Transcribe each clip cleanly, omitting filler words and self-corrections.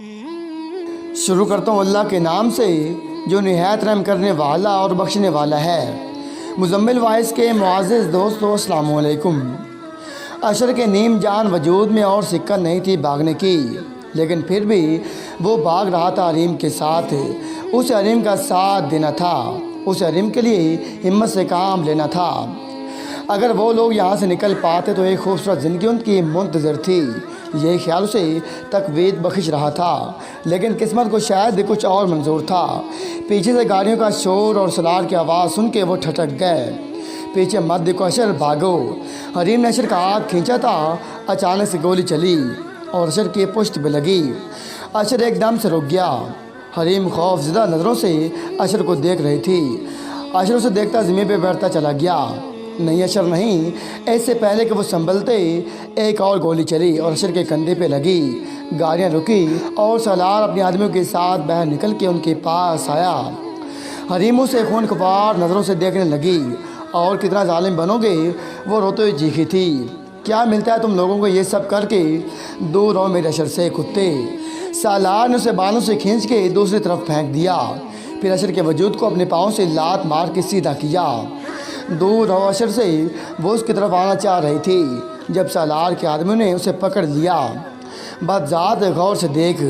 شروع کرتا ہوں اللہ کے نام سے جو نہایت رحم کرنے والا اور بخشنے والا ہے۔ مزمل وائس کے معزز دوستو السلام علیکم۔ عشر کے نیم جان وجود میں اور سکت نہیں تھی بھاگنے کی، لیکن پھر بھی وہ بھاگ رہا تھا حریم کے ساتھ۔ اسے حریم کا ساتھ دینا تھا، اسے حریم کے لیے ہمت سے کام لینا تھا۔ اگر وہ لوگ یہاں سے نکل پاتے تو ایک خوبصورت زندگی ان کی منتظر تھی، یہ خیال اسے تقویت بخش رہا تھا۔ لیکن قسمت کو شاید کچھ اور منظور تھا۔ پیچھے سے گاڑیوں کا شور اور سلار کی آواز سن کے وہ ٹھٹک گئے۔ پیچھے مت دیکھو اشر، بھاگو۔ حریم نے اشر کا ہاتھ کھینچا تھا، اچانک سے گولی چلی اور اشر کی پشت پہ لگی۔ اشر ایک دم سے رک گیا۔ حریم خوف زدہ نظروں سے اشر کو دیکھ رہی تھی۔ اشر اسے دیکھتا زمین پہ بیٹھتا چلا گیا۔ نہیں اشر نہیں، اس سے پہلے کہ وہ سنبھلتے ایک اور گولی چلی اور اشر کے کندھے پہ لگی۔ گاڑیاں رکی اور سالار اپنے آدمیوں کے ساتھ باہر نکل کے ان کے پاس آیا۔ حریم اسے خون خوار نظروں سے دیکھنے لگی۔ اور کتنا ظالم بنو گے، وہ روتے ہوئے چیخی تھی۔ کیا ملتا ہے تم لوگوں کو یہ سب کر کے؟ دور رہو میرے اشر سے کتے۔ سالار نے اسے بالوں سے کھینچ کے دوسری طرف پھینک دیا، پھر اشر کے وجود کو اپنے پاؤں سے لات مار کے سیدھا کیا۔ دور رہو اشر سے، وہ اس کی طرف آنا چاہ رہی تھی جب سالار کے آدمیوں نے اسے پکڑ لیا۔ بدذات غور سے دیکھ،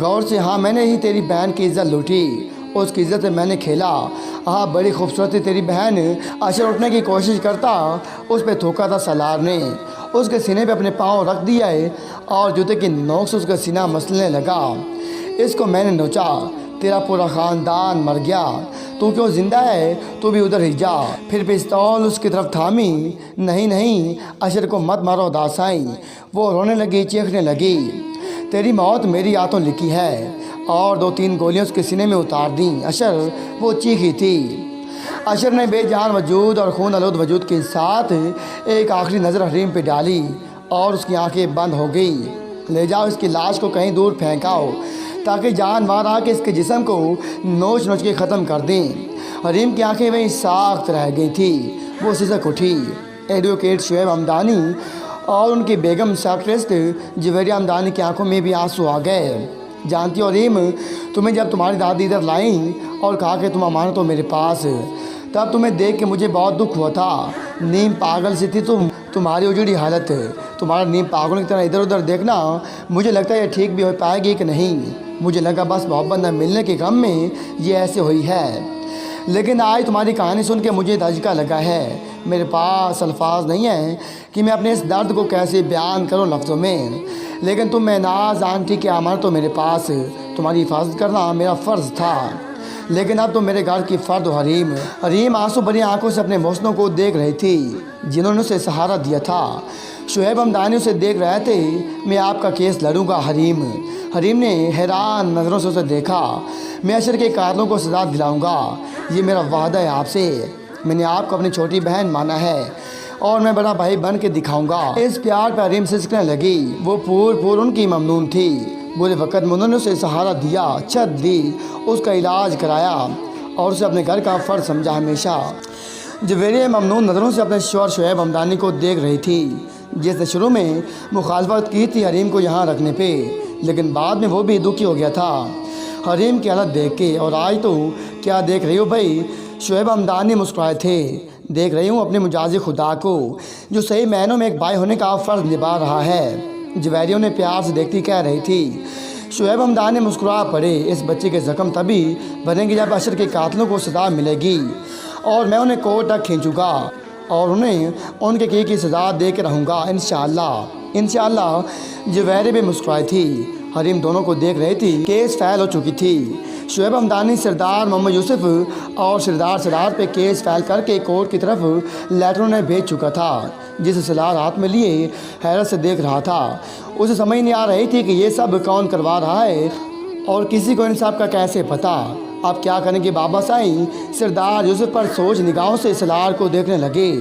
غور سے۔ ہاں میں نے ہی تیری بہن کی عزت لوٹی، اس کی عزت میں نے کھیلا۔ ہاں بڑی خوبصورت تیری بہن۔ اشر اٹھنے کی کوشش کرتا، اس پہ تھوکا تھا سالار نے۔ اس کے سینے پہ اپنے پاؤں رکھ دیا اور جوتے کی نوک سے اس کا سینہ مسلنے لگا۔ اس کو میں نے نوچا، تیرا پورا خاندان مر گیا، تو کیوں زندہ ہے؟ تو بھی ادھر ہی جا۔ پھر پستول اس کی طرف تھامی۔ نہیں نہیں، اشر کو مت مارو داسائی۔ وہ رونے لگی، چیخنے لگی۔ تیری موت میری ہاتھوں لکھی ہے، اور 2-3 گولیاں اس کے سینے میں اتار دیں۔ اشر، وہ چیخی تھی۔ اشر نے بے جان وجود اور خون آلود وجود کے ساتھ ایک آخری نظر حریم پہ ڈالی اور اس کی آنکھیں بند ہو گئی۔ لے جاؤ اس کی لاش کو کہیں دور پھینکاؤ تاکہ جانور آ کے اس کے جسم کو نوچ نوچ کے ختم کر دیں۔ حریم کی آنکھیں وہیں ساخت رہ گئی تھیں۔ وہ سسک اٹھی۔ ایڈوکیٹ شعیب ہمدانی اور ان کی بیگم سیکٹریسٹ جویریہ ہمدانی کی آنکھوں میں بھی آنسو آ گئے۔ جانتی ہو حریم، تمہیں جب تمہاری دادی ادھر لائیں اور کہا کہ تم امانت ہو میرے پاس، تب تمہیں دیکھ کے مجھے بہت دکھ ہوا تھا۔ نیم پاگل سی تھی تمہاری اجڑی حالت۔ تمہارا نیم پاگلوں کی طرح ادھر ادھر دیکھنا، مجھے لگتا ہے یہ ٹھیک بھی ہو پائے گی کہ نہیں۔ مجھے لگا بس محبت نہ ملنے کے غم میں یہ ایسے ہوئی ہے، لیکن آج تمہاری کہانی سن کے مجھے دھچکا لگا ہے۔ میرے پاس الفاظ نہیں ہیں کہ میں اپنے اس درد کو کیسے بیان کروں لفظوں میں، لیکن تم میں ناز آنٹی کی امانت ہو میرے پاس، تمہاری حفاظت کرنا میرا فرض تھا، لیکن اب تم میرے گھر کی فرد ہو۔ حریم، حریم آنسو بھری آنکھوں سے اپنے محسنوں کو دیکھ رہی تھی جنہوں نے اسے سہارا دیا تھا۔ شعیب ہمدانی اسے دیکھ رہے تھے۔ میں آپ کا کیس لڑوں گا حریم۔ حریم نے حیران نظروں سے اسے دیکھا۔ میں اشر کے قاتلوں کو سزا دلاؤں گا، یہ میرا وعدہ ہے آپ سے۔ میں نے آپ کو اپنی چھوٹی بہن مانا ہے اور میں بڑا بھائی بن کے دکھاؤں گا۔ اس پیار پہ حریم سسکنے لگی۔ وہ پور ان کی ممنون تھی۔ برے وقت میں انہوں نے اسے سہارا دیا، چھت دی، اس کا علاج کرایا اور اسے اپنے گھر کا فرد سمجھا ہمیشہ۔ جویریہ ممنون نظروں سے اپنے شوہر شعیب ہمدانی کو دیکھ رہی تھی، جس نے شروع میں مخالفت کی تھی حریم کو یہاں رکھنے پہ، لیکن بعد میں وہ بھی دکھی ہو گیا تھا حریم کی حالت دیکھ کے۔ اور آج تو کیا دیکھ رہی ہو بھائی؟ شعیب ہمدانی مسکرائے تھے۔ دیکھ رہی ہوں اپنے مجازی خدا کو جو صحیح معنوں میں ایک بھائی ہونے کا فرض نبھا رہا ہے، جویریہ نے پیار سے دیکھتی کہہ رہی تھی۔ شعیب ہمدانی مسکرا پڑے۔ اس بچے کے زخم تبھی بنیں گے جب اشر کے قاتلوں کو سزا ملے گی، اور میں انہیں کورٹ تک کھینچوں گا اور انہیں ان کے کی سزا دے کے رہوں گا انشاءاللہ، انشاءاللہ۔ جویریہ بھی مسکرائی تھی۔ حریم دونوں کو دیکھ رہی تھی۔ کیس فائل ہو چکی تھی۔ شعیب ہمدانی سردار محمد یوسف اور سردار سرار پہ کیس فائل کر کے کورٹ کی طرف لیٹروں نے بھیج چکا تھا، جسے سالار ہاتھ میں لیے حیرت سے دیکھ رہا تھا۔ اسے سمجھ نہیں آ رہی تھی کہ یہ سب کون کروا رہا ہے اور کسی کو انصاف کا کیسے پتہ۔ اب کیا کریں گے بابا سائیں؟ سردار یوسف پر سوچ نگاہوں سے سالار کو دیکھنے لگے۔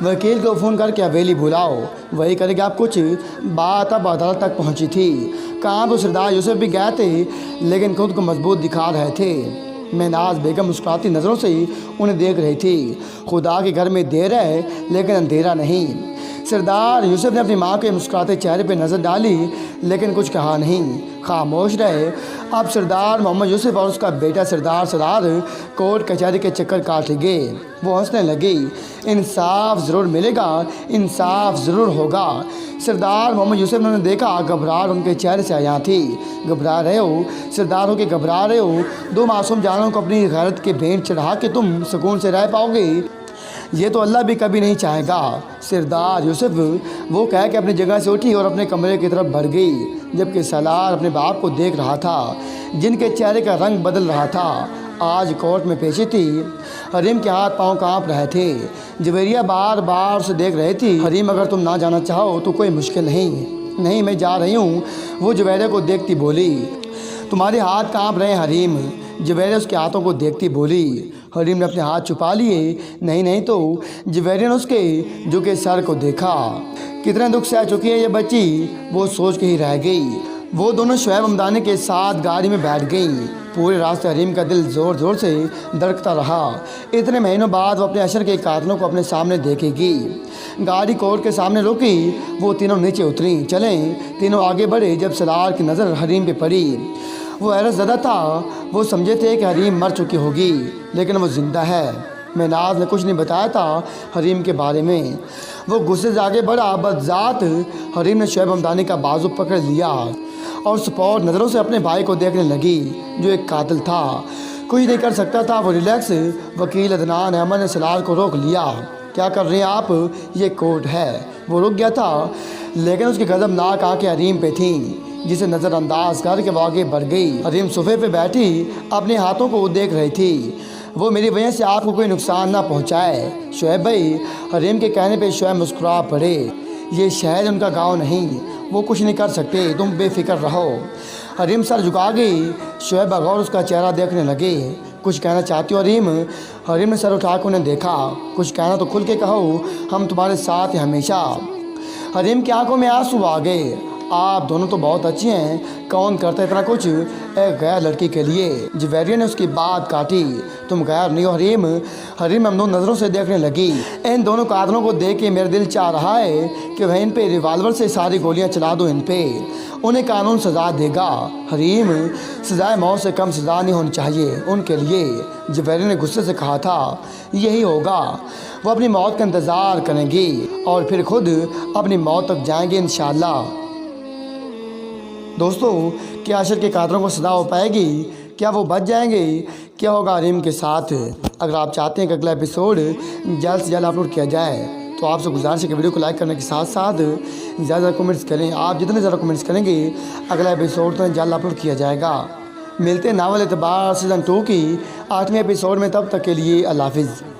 وکیل کو فون کر کے حویلی بلاؤ، وہی کرے گا۔ کچھ بات اب عدالت تک پہنچی تھی۔ کہاں تو سردار یوسف بھی گئے تھے، لیکن خود کو مضبوط دکھا رہے تھے۔ مہناز بیگم مسکراتی نظروں سے انہیں دیکھ رہی تھی۔ خدا کے گھر میں دیر ہے لیکن اندھیرا نہیں۔ سردار یوسف نے اپنی ماں کے مسکراتے چہرے پہ نظر ڈالی لیکن کچھ کہا نہیں، خاموش رہے۔ اب سردار محمد یوسف اور اس کا بیٹا سردار سرار کورٹ کچہری کے چکر کاٹ گئے۔ وہ ہنسنے لگی، انصاف ضرور ملے گا، انصاف ضرور ہوگا۔ سردار محمد یوسف نے دیکھا گھبراہٹ ان کے چہرے سے عیاں تھی۔ گھبرا رہے ہو سردار ہو کے گھبرا رہے ہو؟ دو معصوم جانوں کو اپنی غیرت کے بھینٹ چڑھا کے تم سکون سے رہ پاؤ گے؟ یہ تو اللہ بھی کبھی نہیں چاہے گا۔ سردار یوسف وہ کہہ کے اپنی جگہ سے اٹھی اور اپنے کمرے کی طرف بڑھ گئی، جبکہ سالار اپنے باپ کو دیکھ رہا تھا جن کے چہرے کا رنگ بدل رہا تھا۔ آج کورٹ میں پیشی تھی۔ حریم کے ہاتھ پاؤں کانپ رہے تھے۔ جویریہ بار بار اسے دیکھ رہی تھی۔ حریم اگر تم نہ جانا چاہو تو کوئی مشکل نہیں، میں جا رہی ہوں، وہ جویریہ کو دیکھتی بولی۔ تمہارے ہاتھ کانپ رہے ہیں حریم، جویریہ اس کے ہاتھوں کو دیکھتی بولی۔ حریم نے اپنے ہاتھ چھپا لیے۔ نہیں تو جویریہ نے اس کے جھکے سر کو دیکھا۔ کتنے دکھ سہ چکی ہے یہ بچی، وہ سوچ کے ہی رہ گئی۔ وہ دونوں شعیب ہمدانی کے ساتھ گاڑی میں بیٹھ گئیں۔ پورے راستے حریم کا دل زور زور سے دھڑکتا رہا۔ اتنے مہینوں بعد وہ اپنے اشر کے قاتلوں کو اپنے سامنے دیکھے گی۔ گاڑی کورٹ کے سامنے روکی، وہ تینوں نیچے اتریں۔ چلیں تینوں آگے بڑھے۔ جب سالار کی نظر حریم پہ پڑی، وہ حیرت زدہ تھا۔ وہ سمجھے تھے کہ حریم مر چکی ہوگی لیکن وہ زندہ ہے۔ میناز نے کچھ نہیں بتایا تھا حریم کے بارے میں۔ وہ غصے سے آگے بڑھا۔ بدذات حریم نے شعیب ہمدانی کا بازو پکڑ لیا اور سپور نظروں سے اپنے بھائی کو دیکھنے لگی جو ایک قاتل تھا، کچھ نہیں کر سکتا تھا۔ وہ ریلیکس۔ وکیل عدنان احمد نے سالار کو روک لیا۔ کیا کر رہے ہیں آپ؟ یہ کورٹ ہے۔ وہ رک گیا تھا لیکن اس کی غضبناک آنکھیں حریم پہ تھیں، جسے نظر انداز کر کے وہ آگے بڑھ گئی۔ حریم صوفے پہ بیٹھی اپنے ہاتھوں کو دیکھ رہی تھی۔ وہ میری وجہ سے آپ کو کوئی نقصان نہ پہنچائے شعیب بھائی۔ حریم کے کہنے پہ شعیب مسکرا پڑے۔ یہ شہر ان کا گاؤں نہیں، وہ کچھ نہیں کر سکتے، تم بے فکر رہو۔ حریم سر جھکا گئی۔ شعیب بغور اس کا چہرہ دیکھنے لگے۔ کچھ کہنا چاہتی ہو حریم؟ حریم نے سر اٹھا کے انہیں دیکھا۔ کچھ کہنا تو کھل کے کہو، ہم تمہارے ساتھ ہیں ہمیشہ۔ حریم کی آنکھوں میں آنسو آ گئے۔ آپ دونوں تو بہت اچھی ہیں، کون کرتا اتنا کچھ ایک غیر لڑکی کے لیے؟ جویریہ نے اس کی بات کاٹی۔ تم غیر نہیں ہو حریم۔ حریم ممنون نظروں سے دیکھنے لگی۔ ان دونوں قاتلوں کو دیکھ کے میرا دل چاہ رہا ہے کہ وہ ان پہ ریوالور سے ساری گولیاں چلا دو، ان پہ انہیں قانون سزا دے گا۔ حریم سزائے موت سے کم سزا نہیں ہونی چاہیے ان کے لیے۔ جویریہ نے غصے سے کہا تھا یہی ہوگا، وہ اپنی موت کا انتظار کریں گی اور پھر خود اپنی موت تک جائیں گے انشاءاللہ۔ دوستو، کیا اشر کے قاتلوں کو سزا ہو پائے گی؟ کیا وہ بچ جائیں گے؟ کیا ہوگا حریم کے ساتھ؟ اگر آپ چاہتے ہیں کہ اگلا ایپیسوڈ جلد سے جلد اپلوڈ کیا جائے تو آپ سے گزارش ہے کہ ویڈیو کو لائک کرنے کے ساتھ ساتھ زیادہ کمنٹس کریں۔ آپ جتنے زیادہ کمنٹس کریں گے اگلا ایپیسوڈ تو جلد اپلوڈ کیا جائے گا۔ ملتے ہیں ناول اعتبار سیزن 2 کی 8ویں ایپیسوڈ میں، تب تک کے لیے اللہ حافظ۔